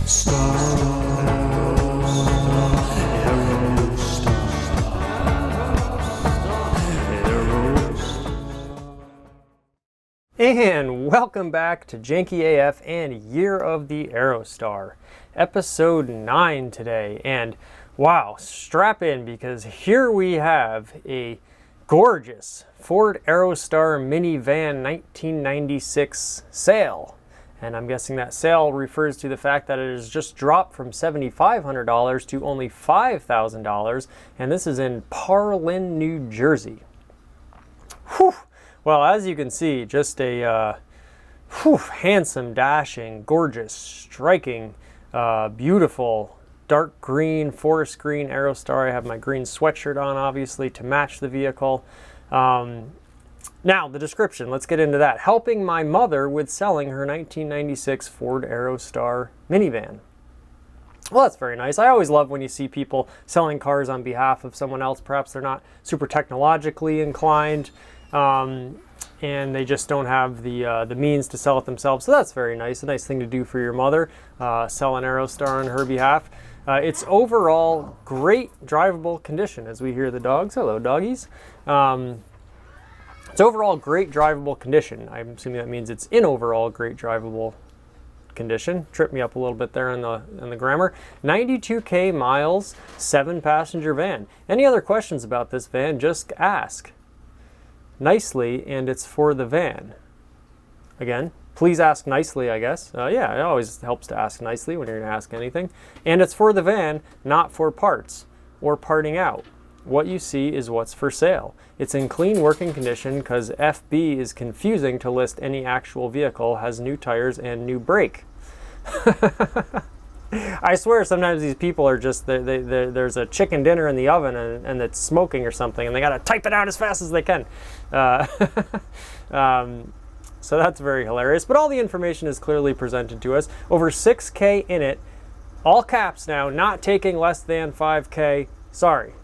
And welcome back to Janky AF and Year of the Aerostar, episode 9 today. And wow, strap in because here we have a gorgeous Ford Aerostar Minivan 1996 sale. And I'm guessing that sale refers to the fact that it has just dropped from $7,500 to only $5,000. And this is in Parlin, New Jersey. Whew. Well, as you can see, just a handsome, dashing, gorgeous, striking, beautiful, dark green, forest green Aerostar. I have my green sweatshirt on, obviously, to match the vehicle. Now, the description, let's get into that. Helping my mother with selling her 1996 Ford Aerostar minivan. Well, that's very nice. I always love when you see people selling cars on behalf of someone else. Perhaps they're not super technologically inclined. And they just don't have the means to sell it themselves. So that's very nice. A nice thing to do for your mother, sell an Aerostar on her behalf. It's overall great drivable condition as we hear the dogs. Hello, doggies. It's overall great drivable condition. I'm assuming that means it's in overall great drivable condition. Tripped me up a little bit there in the grammar. 92K miles, 7-passenger van. Any other questions about this van, just ask nicely, and it's for the van. Again, please ask nicely, I guess. Yeah, it always helps to ask nicely when you're going to ask anything. And it's for the van, not for parts or parting out. What you see is what's for sale. It's in clean working condition because FB is confusing to list any actual vehicle, has new tires and new brake. I swear sometimes these people are just, there's a chicken dinner in the oven and it's smoking or something and they got to type it out as fast as they can. So that's very hilarious. But all the information is clearly presented to us. Over 6K in it, all caps now, not taking less than 5K. Sorry,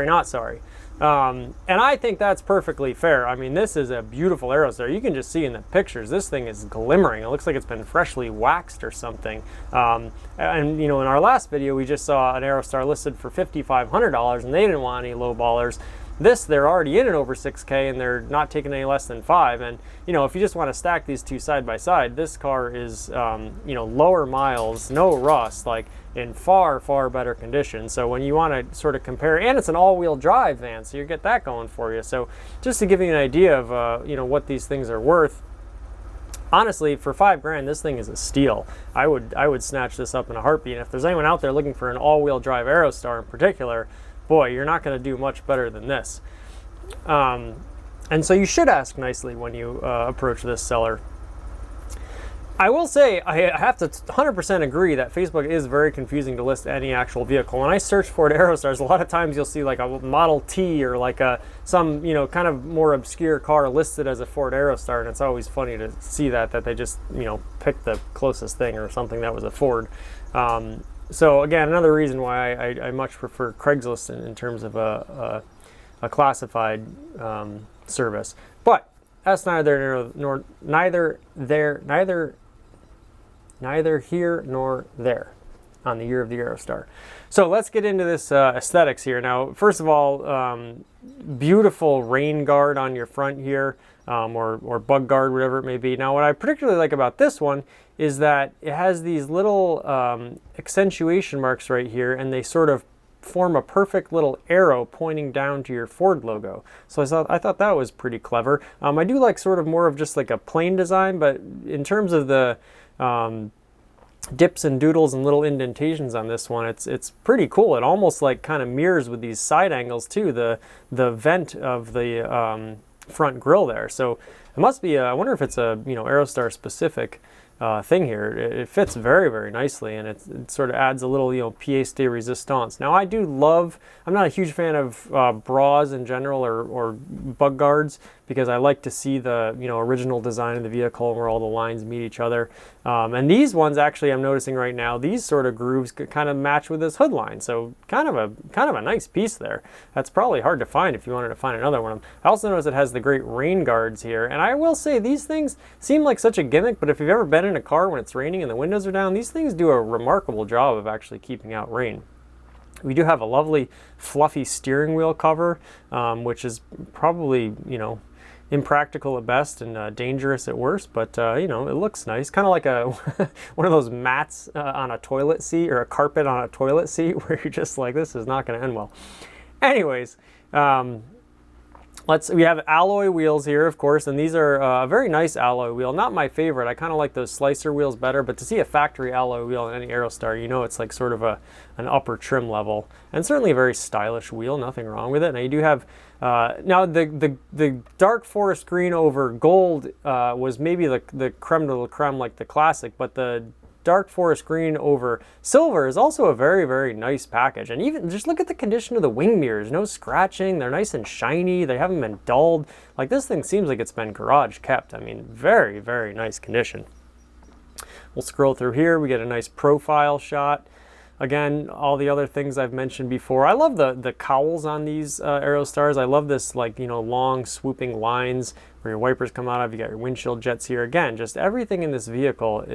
not sorry. And I think that's perfectly fair. I mean, this is a beautiful Aerostar. You can just see in the pictures, this thing is glimmering. It looks like it's been freshly waxed or something. And you know, in our last video, we just saw an Aerostar listed for $5,500 and they didn't want any low ballers. This, they're already in at over 6K and they're not taking any less than 5. And, you know, if you just want to stack these two side by side, this car is, you know, lower miles, no rust, like in far, far better condition. So when you want to sort of compare, and it's an all-wheel drive van, so you get that going for you. So just to give you an idea of, you know, what these things are worth, honestly, for $5,000, this thing is a steal. I would snatch this up in a heartbeat. And if there's anyone out there looking for an all-wheel drive Aerostar in particular, boy, you're not going to do much better than this. And so you should ask nicely when you approach this seller. I will say, I have to 100% agree that Facebook is very confusing to list any actual vehicle. When I search Ford Aerostars, a lot of times you'll see like a Model T or like some, you know, kind of more obscure car listed as a Ford Aerostar, and it's always funny to see that they just, you know, picked the closest thing or something that was a Ford. So again, another reason why I much prefer Craigslist in terms of a classified service. But that's neither here nor there on the Year of the Aerostar. So let's get into this aesthetics here. Now, first of all, beautiful rain guard on your front here, or bug guard, whatever it may be. Now, what I particularly like about this one is that it has these little accentuation marks right here, and they sort of form a perfect little arrow pointing down to your Ford logo. So I thought that was pretty clever. I do like sort of more of just like a plain design, but in terms of the dips and doodles and little indentations on this one, it's pretty cool. It almost like kind of mirrors with these side angles too, the vent of the front grille there. So it must be I wonder if it's a, you know, Aerostar specific thing here. It fits very, very nicely, and it sort of adds a little, you know, pièce de résistance. Now, I'm not a huge fan of bras in general or bug guards, because I like to see the, you know, original design of the vehicle where all the lines meet each other. And these ones, actually, I'm noticing right now, these sort of grooves kind of match with this hood line. So kind of a nice piece there. That's probably hard to find if you wanted to find another one. I also notice it has the great rain guards here. And I will say, these things seem like such a gimmick, but if you've ever been in a car when it's raining and the windows are down, these things do a remarkable job of actually keeping out rain. We do have a lovely fluffy steering wheel cover, which is probably, you know, impractical at best and dangerous at worst, but you know, it looks nice. Kind of like a one of those mats on a toilet seat, or a carpet on a toilet seat, where you're just like, this is not going to end well. Anyways, we have alloy wheels here, of course, and these are a very nice alloy wheel. Not my favorite. I kind of like those slicer wheels better, but to see a factory alloy wheel in any Aerostar, you know it's like sort of an upper trim level, and certainly a very stylish wheel. Nothing wrong with it. Now you do have now the dark forest green over gold was maybe the creme de la creme, like the classic, but the dark forest green over silver is also a very, very nice package. And even just look at the condition of the wing mirrors. No scratching. They're nice and shiny. They haven't been dulled. Like, this thing seems like it's been garage kept. I mean, very, very nice condition. We'll scroll through here. We get a nice profile shot. Again, all the other things I've mentioned before. I love the cowls on these Aerostars. I love this, like, you know, long swooping lines where your wipers come out of. You got your windshield jets here. Again, just everything in this vehicle,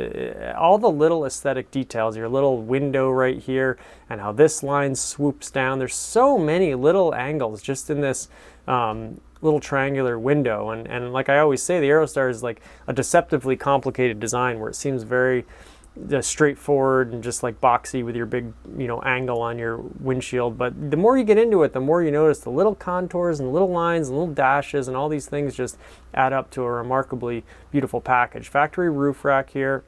all the little aesthetic details, your little window right here, and how this line swoops down. There's so many little angles just in this little triangular window. And like I always say, the Aerostar is like a deceptively complicated design where it seems very straightforward and just like boxy with your big, you know, angle on your windshield. But the more you get into it, the more you notice the little contours and little lines and little dashes, and all these things just add up to a remarkably beautiful package. Factory roof rack here.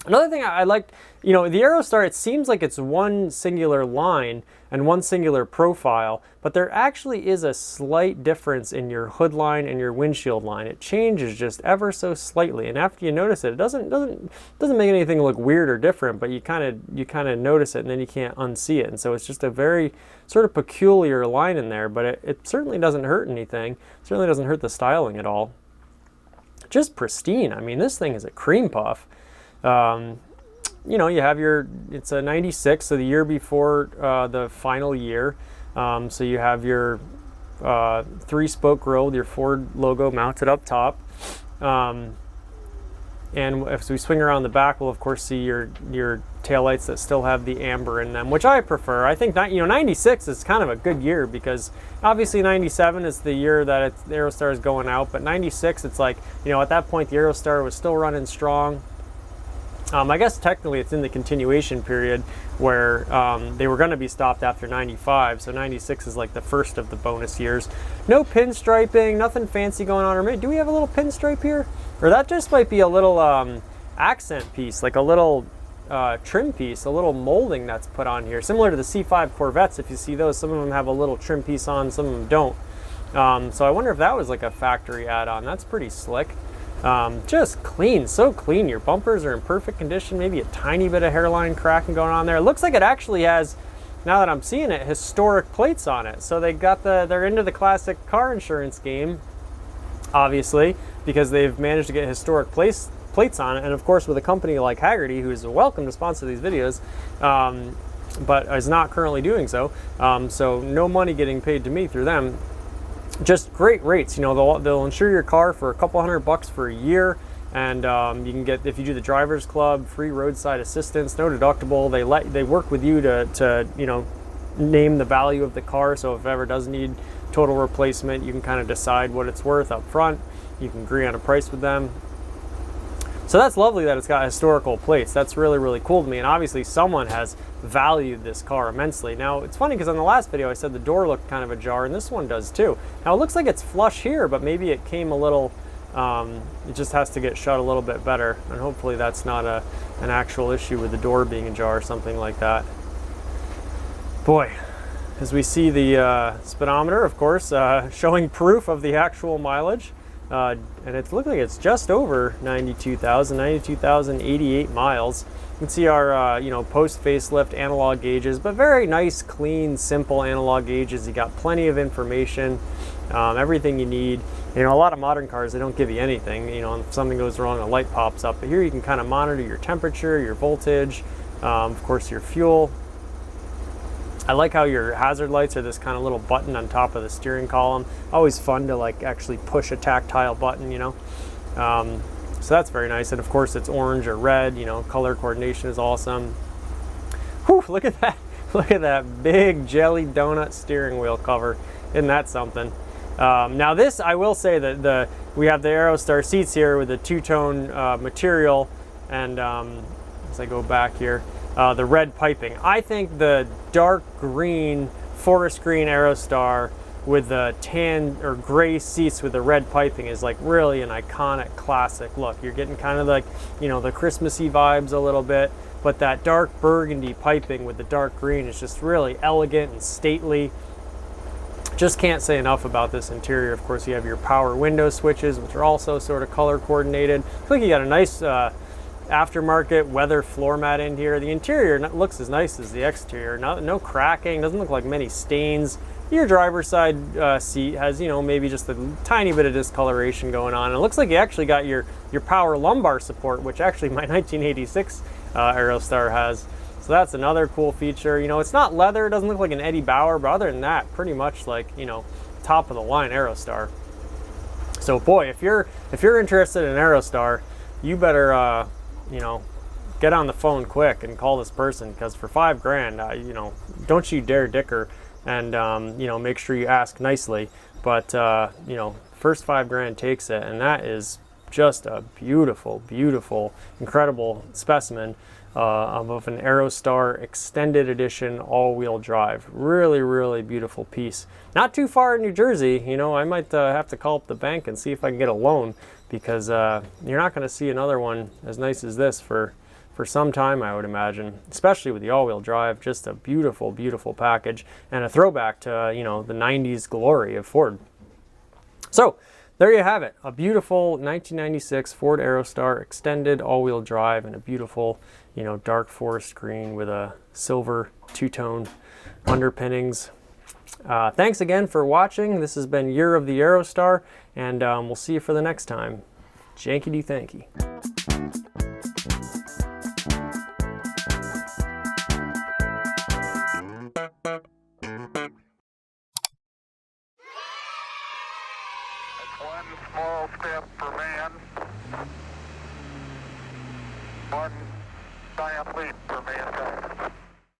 Another thing I liked, you know, the Aerostar, it seems like it's one singular line and one singular profile, but there actually is a slight difference in your hood line and your windshield line. It changes just ever so slightly, and after you notice it, it doesn't make anything look weird or different, but you kind of notice it, and then you can't unsee it. And so it's just a very sort of peculiar line in there, but it certainly doesn't hurt anything. It certainly doesn't hurt the styling at all. Just pristine. I mean, this thing is a cream puff. You know, you have it's a 96, so the year before the final year. So you have your 3-spoke grille with your Ford logo mounted up top. And if we swing around the back, we'll of course see your taillights that still have the amber in them, which I prefer. I think, you know, 96 is kind of a good year, because obviously 97 is the year that the Aerostar is going out, but 96, it's like, you know, at that point the Aerostar was still running strong. I guess technically it's in the continuation period where they were going to be stopped after 95, so 96 is like the first of the bonus years. No pinstriping, nothing fancy going on. Or maybe, do we have a little pinstripe here? Or that just might be a little accent piece, like a little trim piece, a little molding that's put on here. Similar to the C5 Corvettes, if you see those, some of them have a little trim piece on, some of them don't. So I wonder if that was like a factory add-on. That's pretty slick. Just clean, so clean. Your bumpers are in perfect condition, maybe a tiny bit of hairline cracking going on there. It looks like it actually has, now that I'm seeing it, historic plates on it. So they're into the classic car insurance game, obviously, because they've managed to get historic plates on it. And of course, with a company like Haggerty, who's welcome to sponsor these videos, but is not currently doing so. So no money getting paid to me through them. Just great rates. You know, they'll insure your car for a couple $100 for a year, and you can get, if you do the driver's club, free roadside assistance, no deductible. They work with you to you know, name the value of the car. So if it ever does need total replacement, you can kind of decide what it's worth up front. You can agree on a price with them. So that's lovely that it's got historical plates. That's really, really cool to me. And obviously someone has valued this car immensely. Now, it's funny because on the last video I said the door looked kind of ajar, and this one does too. Now, it looks like it's flush here, but maybe it came a little, it just has to get shut a little bit better. And hopefully that's not an actual issue with the door being ajar or something like that. Boy, as we see the speedometer, of course, showing proof of the actual mileage. And it looks like it's just over 92,088 miles. You can see our, you know, post facelift analog gauges, but very nice, clean, simple analog gauges. You got plenty of information. everything you need. You know, a lot of modern cars, they don't give you anything. You know, if something goes wrong, a light pops up. But here you can kind of monitor your temperature, your voltage, of course your fuel. I like how your hazard lights are this kind of little button on top of the steering column. Always fun to like actually push a tactile button, you know. So that's very nice. And of course it's orange or red, you know, color coordination is awesome. Whew, look at that. Look at that big jelly donut steering wheel cover. Isn't that something? Now this, I will say that we have the Aerostar seats here with the two-tone material, and as I go back here, the red piping. I think the dark green, forest green Aerostar with the tan or gray seats with the red piping is like really an iconic classic look. You're getting kind of like, you know, the Christmassy vibes a little bit, but that dark burgundy piping with the dark green is just really elegant and stately. Just can't say enough about this interior. Of course, you have your power window switches, which are also sort of color coordinated. I think you got a nice aftermarket weather floor mat in here. The interior looks as nice as the exterior. No cracking, doesn't look like many stains. Your driver's side seat has, you know, maybe just a tiny bit of discoloration going on. And it looks like you actually got your power lumbar support, which actually my 1986 Aerostar has. So that's another cool feature. You know, it's not leather, it doesn't look like an Eddie Bauer, but other than that, pretty much like, you know, top of the line Aerostar. So boy, if you're interested in Aerostar, you better you know, get on the phone quick and call this person, because for $5 grand, you know, don't you dare dicker, and you know, make sure you ask nicely. But you know, first $5 grand takes it, and that is just a beautiful, beautiful, incredible specimen of an Aerostar extended edition all-wheel drive. Really, really beautiful piece. Not too far in New Jersey. You know, I might have to call up the bank and see if I can get a loan, because you're not going to see another one as nice as this for some time, I would imagine, especially with the all-wheel drive. Just a beautiful, beautiful package, and a throwback to, you know, the 90s glory of Ford. So there you have it, a beautiful 1996 Ford Aerostar extended all-wheel drive, and a beautiful, you know, dark forest green with a silver two-tone underpinnings. Thanks again for watching. This has been Year of the Aerostar, and we'll see you for the next time. Janky do thanky. One small step for man, one giant leap for mankind.